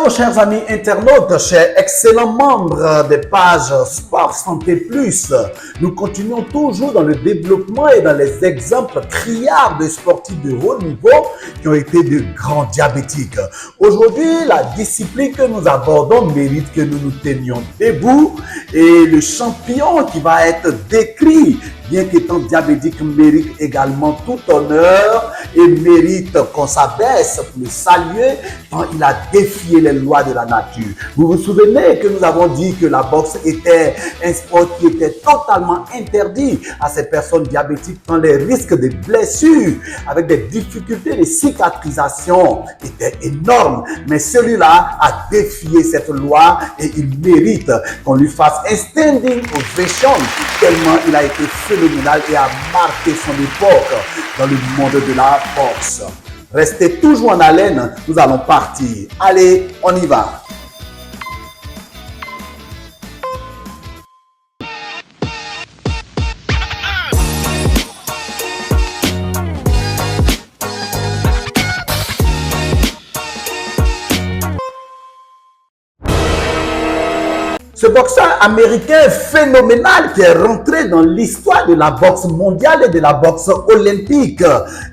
Bonjour chers amis internautes, chers excellents membres des pages Sport Santé Plus. Nous continuons toujours dans le développement et dans les exemples criards de sportifs de haut niveau qui ont été de grands diabétiques. Aujourd'hui, la discipline que nous abordons mérite que nous nous tenions debout et le champion qui va être décrit, bien qu'étant diabétique, mérite également tout honneur et mérite qu'on s'abaisse pour le saluer quand il a défié les lois de la nature. Vous vous souvenez que nous avons dit que la boxe était un sport qui était totalement interdit à ces personnes diabétiques quand les risques de blessures avec des difficultés de cicatrisation étaient énormes. Mais celui-là a défié cette loi et il mérite qu'on lui fasse un standing ovation tellement il a été phénoménal et a marqué son époque dans le monde de la boxe. Restez toujours en haleine, nous allons partir. Allez, on y va. Ce boxeur américain phénoménal qui est rentré dans l'histoire de la boxe mondiale et de la boxe olympique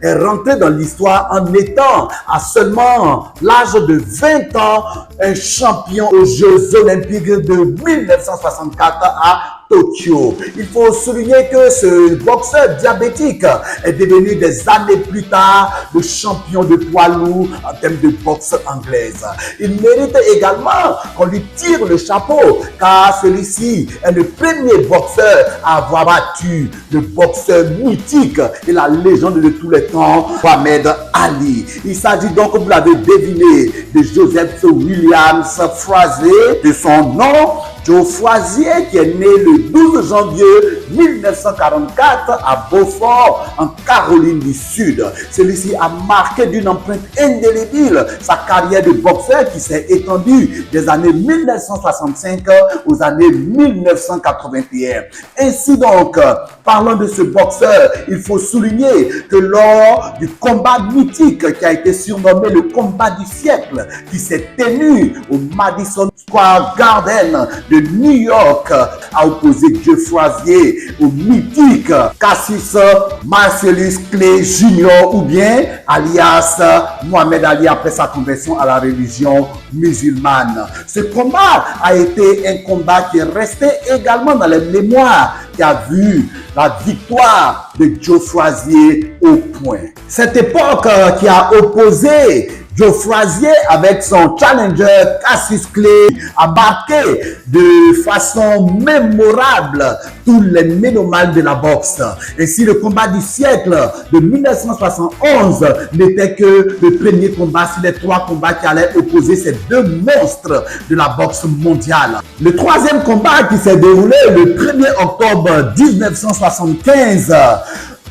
est rentré dans l'histoire en étant à seulement l'âge de 20 ans un champion aux Jeux olympiques de 1964 à Tokyo. Il faut souligner que ce boxeur diabétique est devenu des années plus tard le champion de poids lourd en termes de boxe anglaise. Il mérite également qu'on lui tire le chapeau car celui-ci est le premier boxeur à avoir battu le boxeur mythique et la légende de tous les temps, Mohamed Ali. Il s'agit donc, vous l'avez deviné, de Joseph Williams Frazier, de son nom Joe Frazier, qui est né le 12 janvier 1944 à Beaufort, en Caroline du Sud. Celui-ci a marqué d'une empreinte indélébile sa carrière de boxeur qui s'est étendue des années 1965 aux années 1981. Ainsi donc, parlant de ce boxeur, il faut souligner que lors du combat mythique qui a été surnommé le combat du siècle, qui s'est tenu au Madison Square Garden de New York, a opposé Joe Frazier au mythique Cassius Marcellus Clay Jr. ou bien alias Mohamed Ali après sa conversion à la religion musulmane. Ce combat a été un combat qui est resté également dans les mémoires, qui a vu la victoire de Joe Frazier au point. Cette époque qui a opposé Joe Frazier avec son challenger Cassius Clay a marqué de façon mémorable tous les ménomales de la boxe. Ainsi, le combat du siècle de 1971 n'était que le premier combat sur les trois combats qui allaient opposer ces deux monstres de la boxe mondiale. Le troisième combat qui s'est déroulé le 1er octobre 1975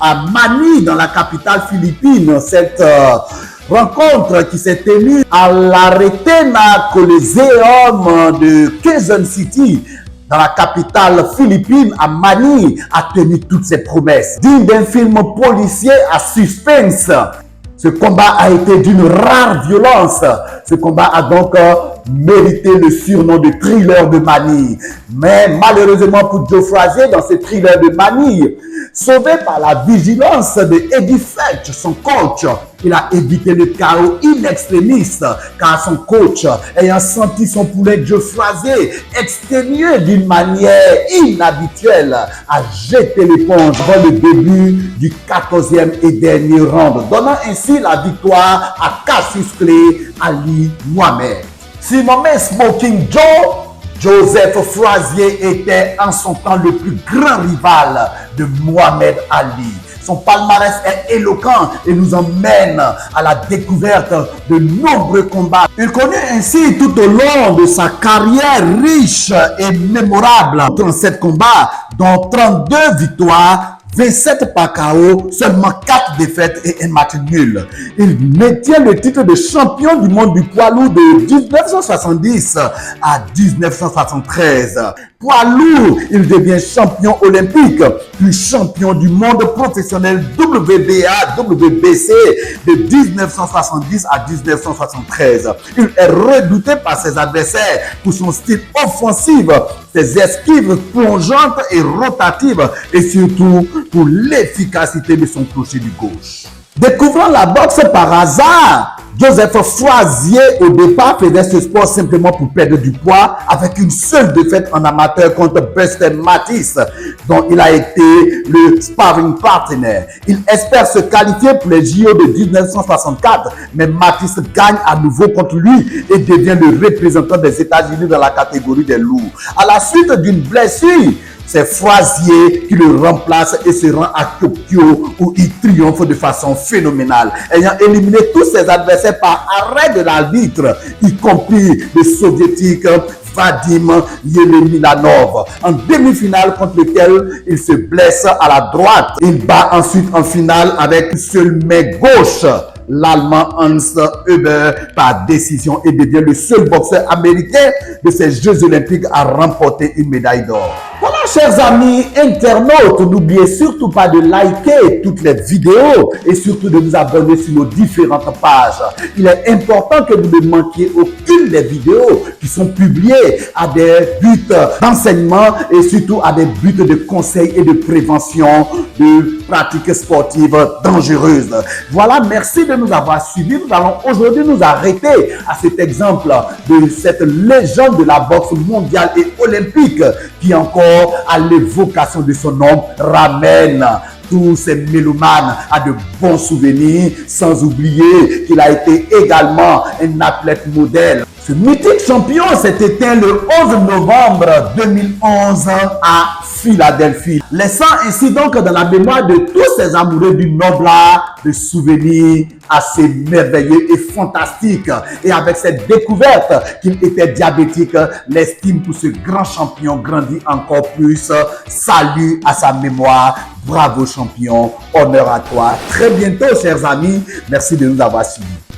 à Manille, dans la capitale philippine, cette rencontre qui s'est tenue à l'Aretena Coliseum de Quezon City, dans la capitale philippine, à Manille, a tenu toutes ses promesses. Digne d'un film policier à suspense, ce combat a été d'une rare violence. Ce combat a donc mérité le surnom de thriller de Manille. Mais malheureusement pour Joe Frazier, dans ce thriller de Manille, sauvé par la vigilance de Eddie Fetch, son coach, il a évité le chaos in extremis car son coach, ayant senti son poulet Joe Frazier exténué d'une manière inhabituelle, a jeté l'éponge avant le début du 14e et dernier round, donnant ainsi la victoire à Cassius Clay Ali Mohamed. Surnommé Smoking Joe, Joseph Frazier était en son temps le plus grand rival de Mohamed Ali. Son palmarès est éloquent et nous emmène à la découverte de nombreux combats. Il connaît ainsi tout au long de sa carrière riche et mémorable 37 combats, dont 32 victoires, 27 par KO, seulement 4 défaites et un match nul. Il maintient le titre de champion du monde du poids lourd de 1970 à 1973. poids lourd, il devient champion olympique, puis champion du monde professionnel WBA, WBC de 1970 à 1973. Il est redouté par ses adversaires pour son style offensif, ses esquives plongeantes et rotatives et surtout pour l'efficacité de son crochet du gauche. Découvrant la boxe par hasard, Joseph Froizier au départ faisait ce sport simplement pour perdre du poids avec une seule défaite en amateur contre Buster Matisse dont il a été le sparring partner. Il espère se qualifier pour les JO de 1964 mais Matisse gagne à nouveau contre lui et devient le représentant des États-Unis dans la catégorie des lourds. À la suite d'une blessure, c'est Froizier qui le remplace et se rend à Tokyo où il triomphe de façon phénoménale, ayant éliminé tous ses adversaires par arrêt de l'arbitre, y compris le soviétique Vadim Yelemilanov, en demi-finale contre lequel il se blesse à la droite. Il bat ensuite en finale avec une seule main gauche l'Allemand Hans Huber par décision et devient le seul boxeur américain de ces Jeux olympiques à remporter une médaille d'or. Voilà, chers amis internautes, n'oubliez surtout pas de liker toutes les vidéos et surtout de vous abonner sur nos différentes pages. Il est important que vous ne manquiez aucune des vidéos qui sont publiées à des buts d'enseignement et surtout à des buts de conseil et de prévention de pratiques sportives dangereuses. Voilà, merci de nous avoir suivis. Nous allons aujourd'hui nous arrêter à cet exemple de cette légende de la boxe mondiale et olympique qui encore à l'évocation de son nom ramène tous ces mélomanes à de bons souvenirs, sans oublier qu'il a été également un athlète modèle. Ce mythique champion s'est éteint le 11 novembre 2011 à Philadelphie, laissant ainsi donc dans la mémoire de tous ces amoureux du noble art de souvenirs assez merveilleux et fantastiques. Et avec cette découverte qu'il était diabétique, l'estime pour ce grand champion grandit encore plus. Salut à sa mémoire, bravo champion, honneur à toi. Très bientôt chers amis, merci de nous avoir suivis.